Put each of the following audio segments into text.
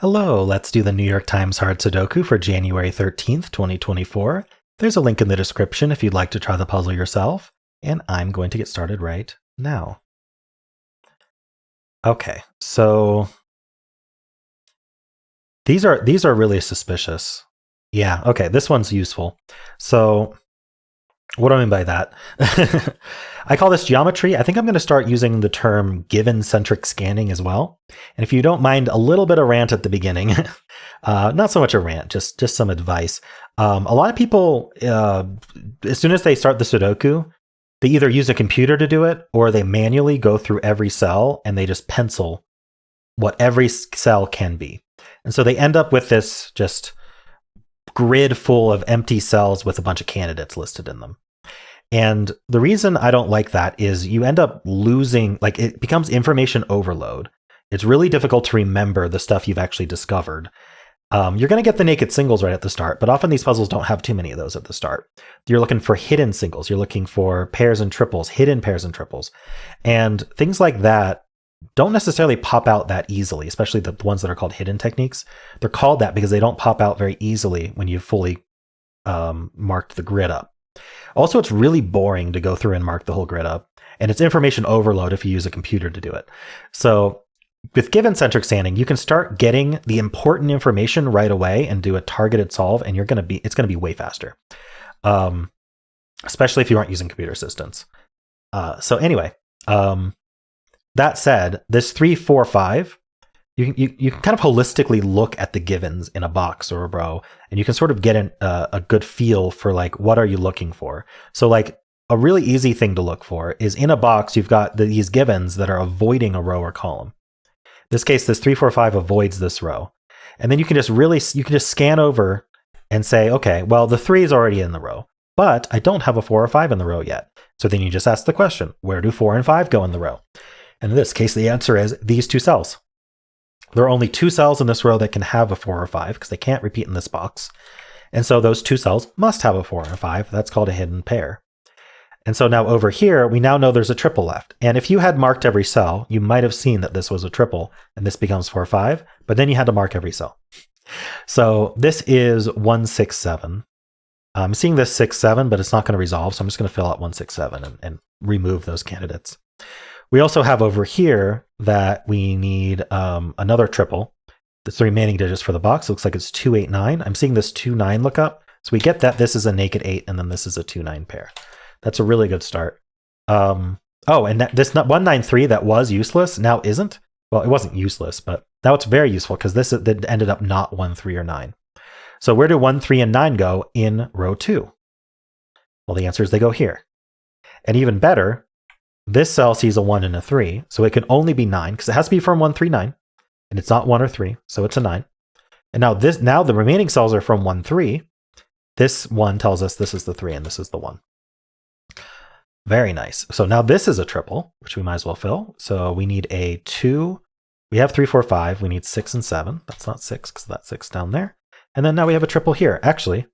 Hello, let's do the New York Times Hard Sudoku for January 13th, 2024. There's a link in the description if you'd like to try the puzzle yourself, and I'm going to get started right now. Okay, so these are really suspicious. Yeah, okay, this one's useful. So what do I mean by that? I call this geometry. I think I'm going to start using the term given centric scanning as well. And if you don't mind a little bit of rant at the beginning, not so much a rant, just some advice. A lot of people, as soon as they start the Sudoku, they either use a computer to do it or they manually go through every cell and they just pencil what every cell can be. And so they end up with this just grid full of empty cells with a bunch of candidates listed in them. And the reason I don't like that is you end up losing, like it becomes information overload. It's really difficult to remember the stuff you've actually discovered. You're going to get the naked singles right at the start, but often these puzzles don't have too many of those at the start. You're looking for hidden singles. You're looking for pairs and triples, hidden pairs and triples. And things like that don't necessarily pop out that easily, especially the ones that are called hidden techniques. They're called that because they don't pop out very easily when you've fully marked the grid up. Also, it's really boring to go through and mark the whole grid up, and it's information overload if you use a computer to do it. So with given centric scanning, you can start getting the important information right away and do a targeted solve, and it's going to be way faster, especially if you aren't using computer assistance. So anyway, that said, this 3, 4, 5, you can kind of holistically look at the givens in a box or a row, and you can sort of get a good feel for like, what are you looking for? So like a really easy thing to look for is in a box, you've got these givens that are avoiding a row or column. In this case, this 3, 4, 5 avoids this row. And then you can just scan over and say, okay, well, the 3 is already in the row, but I don't have a 4 or 5 in the row yet. So then you just ask the question, where do 4 and 5 go in the row? And in this case, the answer is these two cells. There are only 2 cells in this row that can have a 4 or 5 because they can't repeat in this box. And so those 2 cells must have a 4 or 5. That's called a hidden pair. And so now over here, we now know there's a triple left. And if you had marked every cell, you might have seen that this was a triple and this becomes 4 or 5, but then you had to mark every cell. So this is 1, 6, 7. I'm seeing this 6, 7, but it's not going to resolve. So I'm just going to fill out 1, 6, 7 and remove those candidates. We also have over here that we need another triple. That's the remaining digits for the box. It looks like it's 2, 8, 9. I'm seeing this 2, 9 look up. So we get that this is a naked 8 and then this is a 2, 9 pair. That's a really good start. And this 1, 9, 3 that was useless now isn't. Well, it wasn't useless, but now it's very useful because this ended up not 1, 3, or 9. So where do 1, 3, and 9 go in row 2? Well, the answer is they go here. And even better, this cell sees a 1 and a 3, so it can only be 9 because it has to be from 1, 3, 9, and it's not 1 or 3, so it's a 9. And now the remaining cells are from 1, 3. This 1 tells us this is the 3 and this is the 1. Very nice. So now this is a triple, which we might as well fill. So we need a 2. We have 3, 4, 5. We need 6 and 7. That's not 6 because that's 6 down there. And then now we have a triple here. Actually,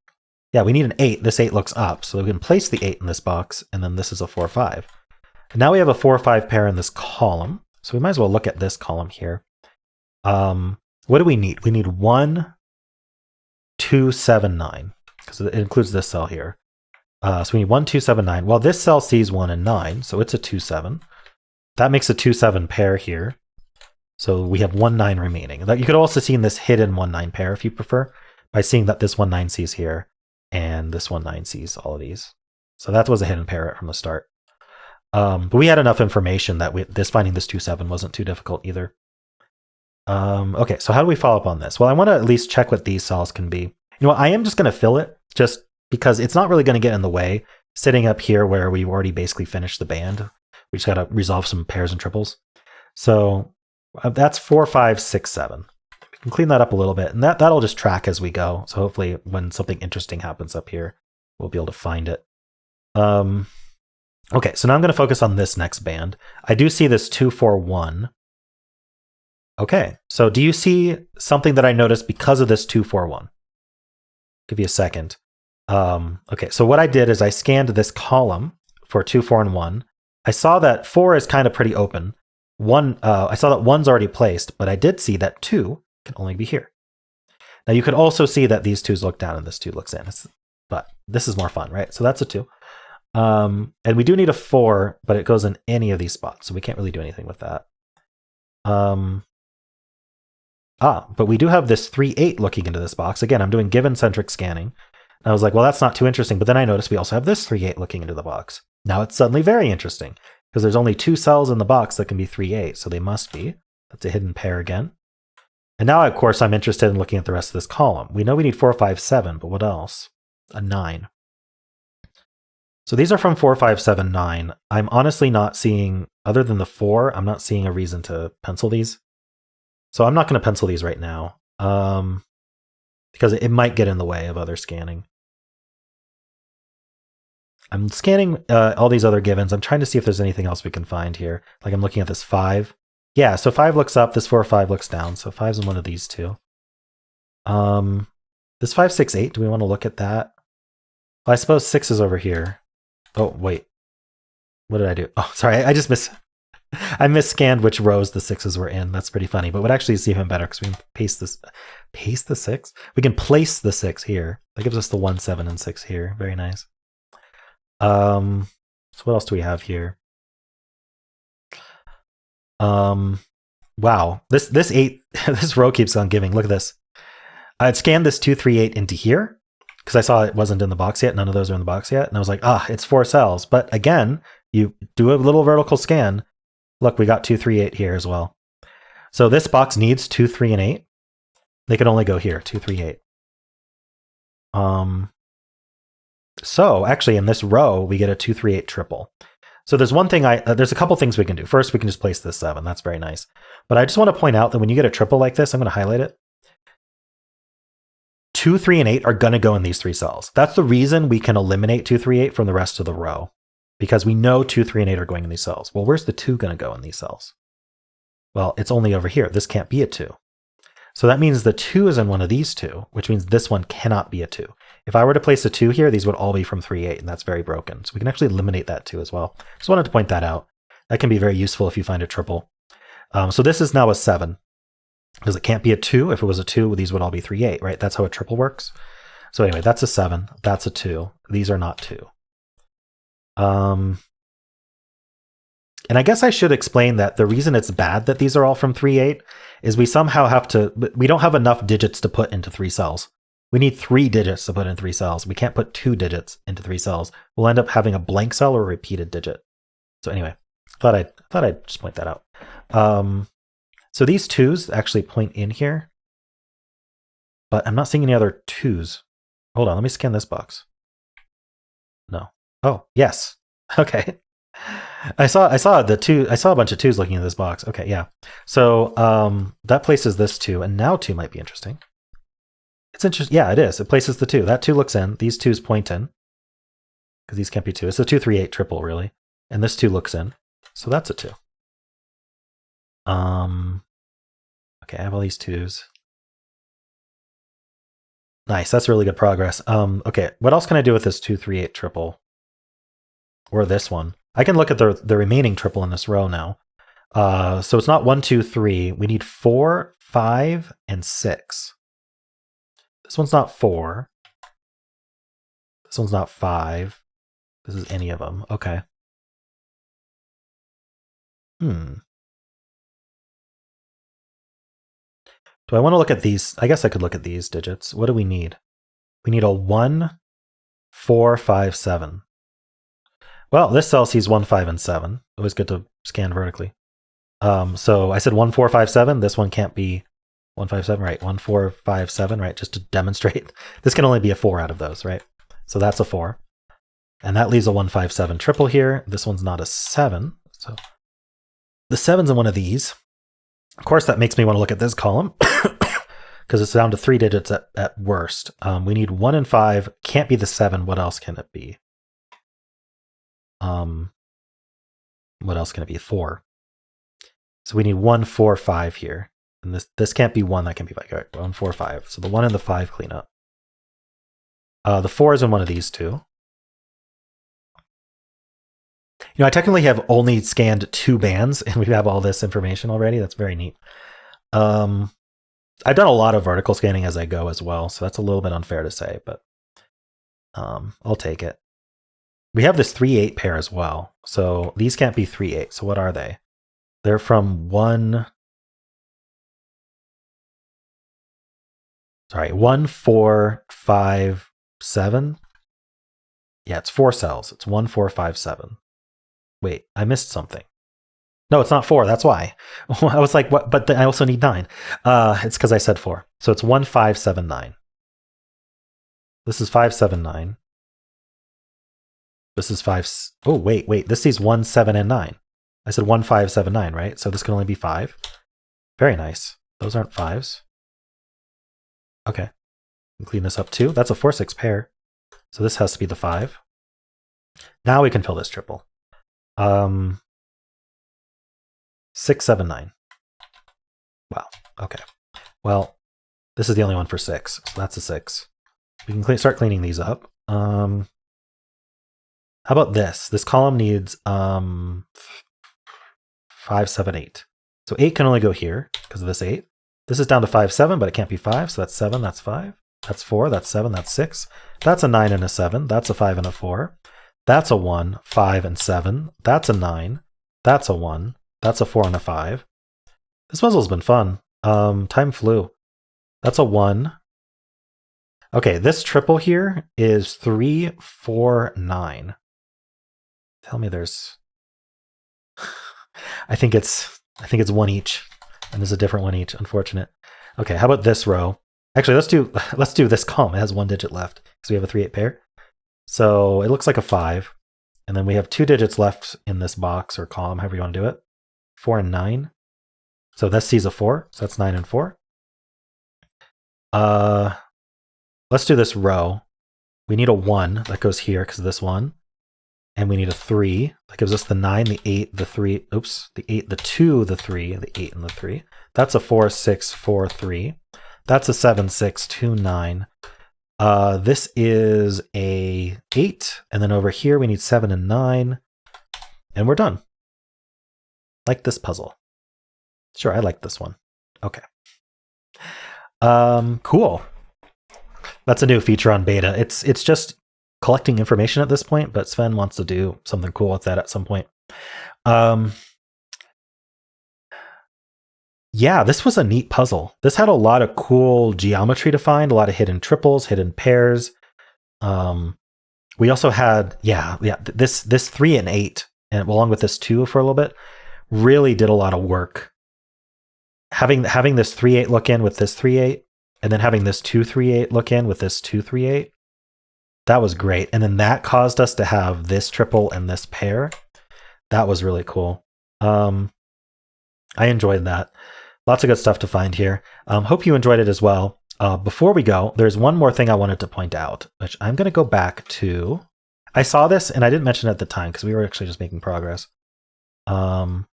yeah, we need an 8. This 8 looks up, so we can place the 8 in this box, and then this is a 4, 5. And now we have a 4 or 5 pair in this column. So we might as well look at this column here. What do we need? We need 1, 2, 7, 9, because it includes this cell here. So we need 1, 2, 7, 9. Well, this cell sees 1 and 9, so it's a 2, 7. That makes a 2, 7 pair here. So we have 1, 9 remaining. You could also see in this hidden 1, 9 pair if you prefer, by seeing that this 1, 9 sees here, and this 1, 9 sees all of these. So that was a hidden pair right from the start. But we had enough information that finding this 2, 7 wasn't too difficult either. Okay, so how do we follow up on this? Well, I want to at least check what these cells can be. You know what, I am just going to fill it just because it's not really going to get in the way sitting up here where we've already basically finished the band. We just got to resolve some pairs and triples. So that's 4, 5, 6, 7. We can clean that up a little bit, and that'll just track as we go. So hopefully when something interesting happens up here, we'll be able to find it. Okay, so now I'm going to focus on this next band. I do see this 2, 4, 1. Okay, so do you see something that I noticed because of this 2, 4, 1? Give you a second. Okay, so what I did is I scanned this column for 2, 4, and 1. I saw that 4 is kind of pretty open. I saw that 1's already placed, but I did see that 2 Can only be here. Now you could also see that these twos look down and this two looks in. But this is more fun, right? So that's a 2. And we do need a 4, but it goes in any of these spots, so we can't really do anything with that. But we do have this 3, 8 looking into this box. Again, I'm doing given centric scanning. And I was like, well, that's not too interesting. But then I noticed we also have this 3, 8 looking into the box. Now it's suddenly very interesting because there's only 2 cells in the box that can be 3, 8. So they must be. That's a hidden pair again. And now, of course, I'm interested in looking at the rest of this column. We know we need 4, 5, 7, but what else? A 9. So these are from 4, 5, 7, 9. I'm honestly not seeing, other than the 4, I'm not seeing a reason to pencil these. So I'm not going to pencil these right now because it might get in the way of other scanning. I'm scanning all these other givens. I'm trying to see if there's anything else we can find here. Like I'm looking at this 5. Yeah, so 5 looks up, this 4, 5 looks down. So 5's in one of these two. This 5, 6, 8, do we want to look at that? Well, I suppose 6 is over here. Oh, wait. What did I do? Oh, sorry, I just I misscanned which rows the 6s were in. That's pretty funny, but would actually see even better because we can paste the 6? We can place the 6 here. That gives us the 1, 7, and 6 here. Very nice. So what else do we have here? Wow, this 8, this row keeps on giving. Look at this. I'd scanned this 2, 3, 8 into here because I saw it wasn't in the box yet. None of those are in the box yet. And I was like, it's 4 cells. But again, you do a little vertical scan. Look, we got 2, 3, 8 here as well. So this box needs 2, 3, and 8. They can only go here, 2, 3, 8. So actually in this row, we get a 2, 3, 8 triple. So there's one thing there's a couple things we can do. First, we can just place this 7. That's very nice. But I just want to point out that when you get a triple like this, I'm going to highlight it. 2, 3, and 8 are going to go in these 3 cells. That's the reason we can eliminate 2, 3, 8 from the rest of the row. Because we know 2, 3, and 8 are going in these cells. Well, where's the 2 going to go in these cells? Well, it's only over here. This can't be a 2. So that means the 2 is in one of these 2, which means this one cannot be a 2. If I were to place a 2 here, these would all be from 3, 8, and that's very broken. So we can actually eliminate that 2 as well. Just wanted to point that out. That can be very useful if you find a triple. So this is now a 7. Because it can't be a 2. If it was a 2, these would all be 3, 8, right? That's how a triple works. So anyway, that's a 7. That's a 2. These are not 2. And I guess I should explain that the reason it's bad that these are all from 3, 8 is we somehow we don't have enough digits to put into 3 cells. We need 3 digits to put in 3 cells. We can't put 2 digits into 3 cells. We'll end up having a blank cell or a repeated digit. So anyway, thought I'd just point that out. So these 2s actually point in here, but I'm not seeing any other 2s. Hold on, let me scan this box. No. Oh, yes. Okay. I saw the 2. I saw a bunch of 2s looking at this box. Okay, yeah. So that places this 2, and now 2 might be interesting. It's interesting. Yeah, it is. It places the 2. That 2 looks in. These 2s point in because these can't be 2. It's a 2, 3, 8 triple, really. And this 2 looks in. So that's a 2. Okay, I have all these 2s. Nice. That's really good progress. Okay, what else can I do with this 2, 3, 8 triple? Or this one? I can look at the remaining triple in this row now. So it's not 1, 2, 3. We need 4, 5, and 6. This one's not 4. This one's not 5. This is any of them. Okay. Do I want to look at these? I guess I could look at these digits. What do we need? We need a 1, 4, 5, 7. Well, this cell sees 1, 5, and 7. Always good to scan vertically. So I said 1, 4, 5, 7. This one can't be 1, 5, 7, right? 1, 4, 5, 7, right? Just to demonstrate. This can only be a 4 out of those, right? So that's a 4. And that leaves a 1, 5, 7 triple here. This one's not a 7. So the 7's in one of these. Of course, that makes me want to look at this column because it's down to 3 digits at worst. We need 1 and 5. Can't be the 7. What else can it be? What else can it be? 4. So we need 1, 4, 5 here. And this can't be 1. That can be like, all right, 1, 4, 5. So the 1 and the 5 clean up. The 4 is in one of these 2. You know, I technically have only scanned 2 bands, and we have all this information already. That's very neat. I've done a lot of vertical scanning as I go as well, so that's a little bit unfair to say, but I'll take it. We have this 3-8 pair as well, so these can't be 3-8. So what are they? They're from 1 4 5 7. Yeah, it's 4 cells. It's 1 4 5 7. Wait, I missed something. No, it's not 4. That's why. I was like, what? But I also need 9. It's because I said 4. So it's 1 5 7 9. This is 5 7 9. This is 5. Oh, wait. This is 1 7 and 9. I said 1 5 7 9, right? So this can only be 5. Very nice. Those aren't 5s. Okay. Clean this up too. That's a 4 6 pair. So this has to be the 5. Now we can fill this triple. 6 7 9. Wow. Okay. Well, this is the only one for 6, so that's a 6. We can start cleaning these up. How about this? This column needs 5 7 8. So 8 can only go here because of this 8. This is down to 5 7, but it can't be 5, so that's 7, that's 5. That's 4, that's 7, that's 6. That's a 9 and a 7. That's a 5 and a 4. That's a 1, 5 and 7. That's a 9. That's a 1. That's a 4 and a 5. This puzzle's been fun. Time flew. That's a 1. Okay, this triple here is 3 4 9. Tell me there's I think it's one each. And there's a different one each. Unfortunate. Okay, how about this row? Actually, let's do this column. It has 1 digit left because we have a 3 8 pair. So it looks like a 5. And then we have 2 digits left in this box or column, however you want to do it. 4 and 9. So this sees a 4. So that's 9 and 4. Let's do this row. We need a 1 that goes here because of this one. And we need a 3. That gives us the 9, the 8, the 3. Oops. The 8, the 2, the 3, the 8, and the 3. That's a 4 6 4 3. That's a 7 6 2 9. This is a 8. And then over here we need 7 and 9. And we're done. Like this puzzle. Sure, I like this one. Okay. Cool. That's a new feature on beta. It's just collecting information at this point, but Sven wants to do something cool with that at some point. Yeah, this was a neat puzzle. This had a lot of cool geometry to find, a lot of hidden triples, hidden pairs. We also had, this 3 and 8, and along with this 2 for a little bit, really did a lot of work. Having this 3 8 look in with this 3 8, and then having this 2 3 8 look in with this 2 3 8, that was great. And then that caused us to have this triple and this pair. That was really cool. I enjoyed that. Lots of good stuff to find here. Hope you enjoyed it as well. Before we go, there's one more thing I wanted to point out, which I'm going to go back to. I saw this and I didn't mention it at the time because we were actually just making progress. I'm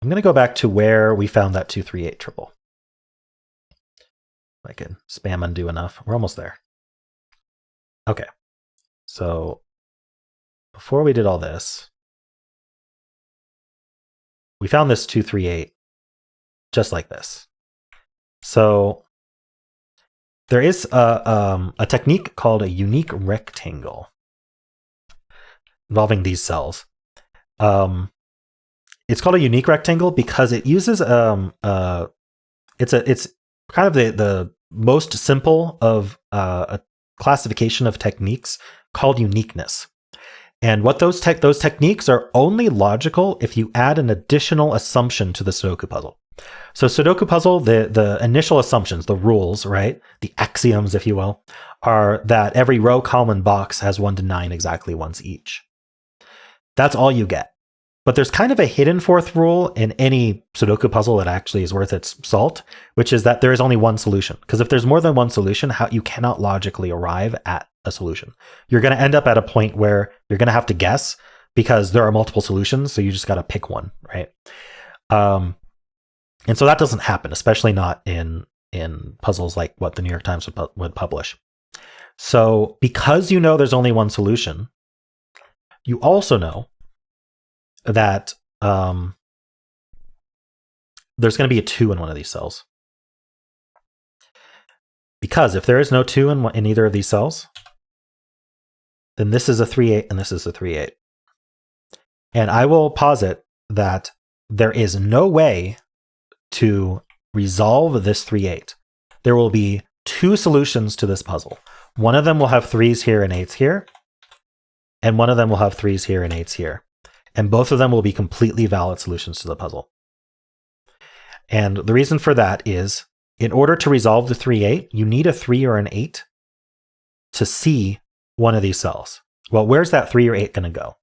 going to go back to where we found that 2 3 8 triple. If I can spam undo enough. We're almost there. Okay. So before we did all this, we found this 2 3 8 just like this. So there is a technique called a unique rectangle involving these cells. It's called a unique rectangle because it uses it's kind of the most simple of a classification of techniques called uniqueness. And what those techniques are only logical if you add an additional assumption to the Sudoku puzzle. So Sudoku puzzle, the initial assumptions, the rules, right? The axioms, if you will, are that every row, column, and box has 1 to 9 exactly once each. That's all you get. But there's kind of a hidden fourth rule in any Sudoku puzzle that actually is worth its salt, which is that there is only one solution. Because if there's more than one solution, you cannot logically arrive at a solution. You're going to end up at a point where you're going to have to guess because there are multiple solutions, so you just got to pick one, right? And so that doesn't happen, especially not in puzzles like what the New York Times would publish. So because you know there's only one solution, you also know that there's going to be a 2 in one of these cells. Because if there is no 2 in either of these cells, then this is a 3-8 and this is a 3-8. And I will posit that there is no way to resolve this 3-8. There will be 2 solutions to this puzzle. One of them will have 3s here and 8s here, and one of them will have 3s here and 8s here. And both of them will be completely valid solutions to the puzzle. And the reason for that is, in order to resolve the 3-8, you need a 3 or an 8 to see one of these cells. Well, where's that 3 or 8 going to go?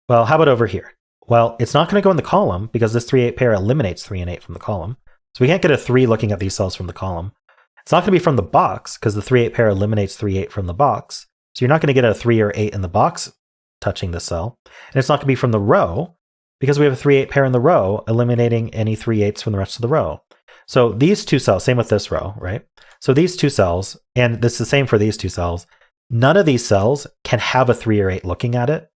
Well, how about over here? Well, it's not going to go in the column because this 3-8 pair eliminates 3 and 8 from the column. So we can't get a 3 looking at these cells from the column. It's not going to be from the box because the 3-8 pair eliminates 3-8 from the box. So you're not going to get a 3 or 8 in the box touching this cell. And it's not going to be from the row because we have a 3-8 pair in the row eliminating any 3-8s from the rest of the row. So these 2 cells, same with this row, right? So these 2 cells, and this is the same for these 2 cells, none of these cells can have a 3 or 8 looking at it.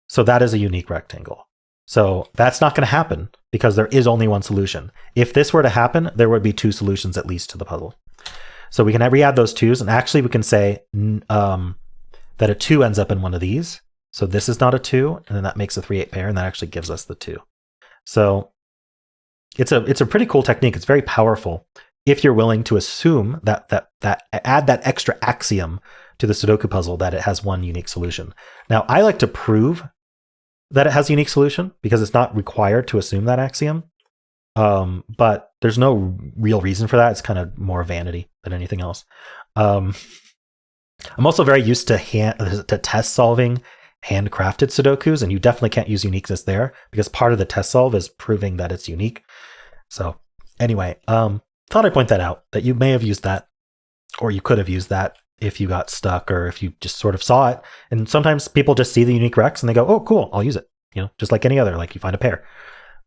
So that is a unique rectangle. So that's not going to happen because there is only one solution. If this were to happen, there would be 2 solutions at least to the puzzle. So we can re-add those 2s, and actually we can say that a 2 ends up in one of these. So this is not a 2, and then that makes a 3-8 pair, and that actually gives us the 2. So it's a pretty cool technique. It's very powerful if you're willing to assume that add that extra axiom to the Sudoku puzzle that it has one unique solution. Now, I like to prove that it has a unique solution because it's not required to assume that axiom. But there's no real reason for that. It's kind of more vanity than anything else. I'm also very used to test solving handcrafted Sudokus, and you definitely can't use uniqueness there because part of the test solve is proving that it's unique. So anyway, thought I'd point that out, that you may have used that, or you could have used that if you got stuck or if you just sort of saw it. And sometimes people just see the unique recs and they go, oh, cool, I'll use it. You know, just like any other, like you find a pair.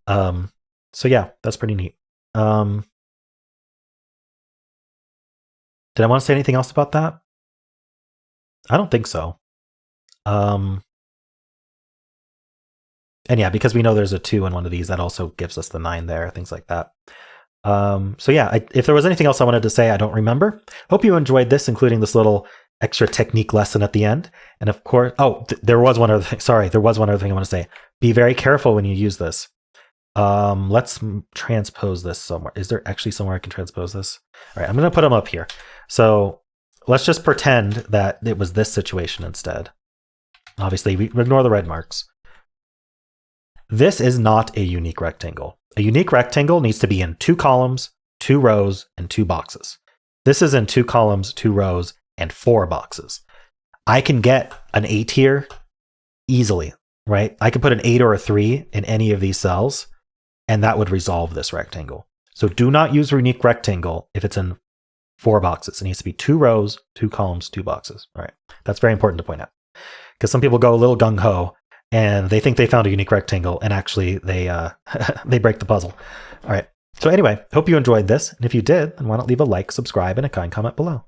So yeah, that's pretty neat. Did I want to say anything else about that? I don't think so. And yeah, because we know there's a 2 in one of these, that also gives us the 9 there, things like that. So yeah, if there was anything else I wanted to say, I don't remember. Hope you enjoyed this, including this little extra technique lesson at the end. And of course, there was one other thing. Sorry, there was one other thing I want to say. Be very careful when you use this. Let's transpose this somewhere. Is there actually somewhere I can transpose this? All right, I'm going to put them up here. So let's just pretend that it was this situation instead. Obviously, we ignore the red marks. This is not a unique rectangle. A unique rectangle needs to be in 2 columns, 2 rows, and 2 boxes. This is in 2 columns, 2 rows, and 4 boxes. I can get an 8 here easily, right? I could put an 8 or a 3 in any of these cells, and that would resolve this rectangle. So do not use unique rectangle if it's in 4 boxes. It needs to be 2 rows, 2 columns, 2 boxes. All right. That's very important to point out because some people go a little gung-ho and they think they found a unique rectangle, and actually they they break the puzzle. All right. So anyway, hope you enjoyed this. And if you did, then why not leave a like, subscribe, and a kind comment below.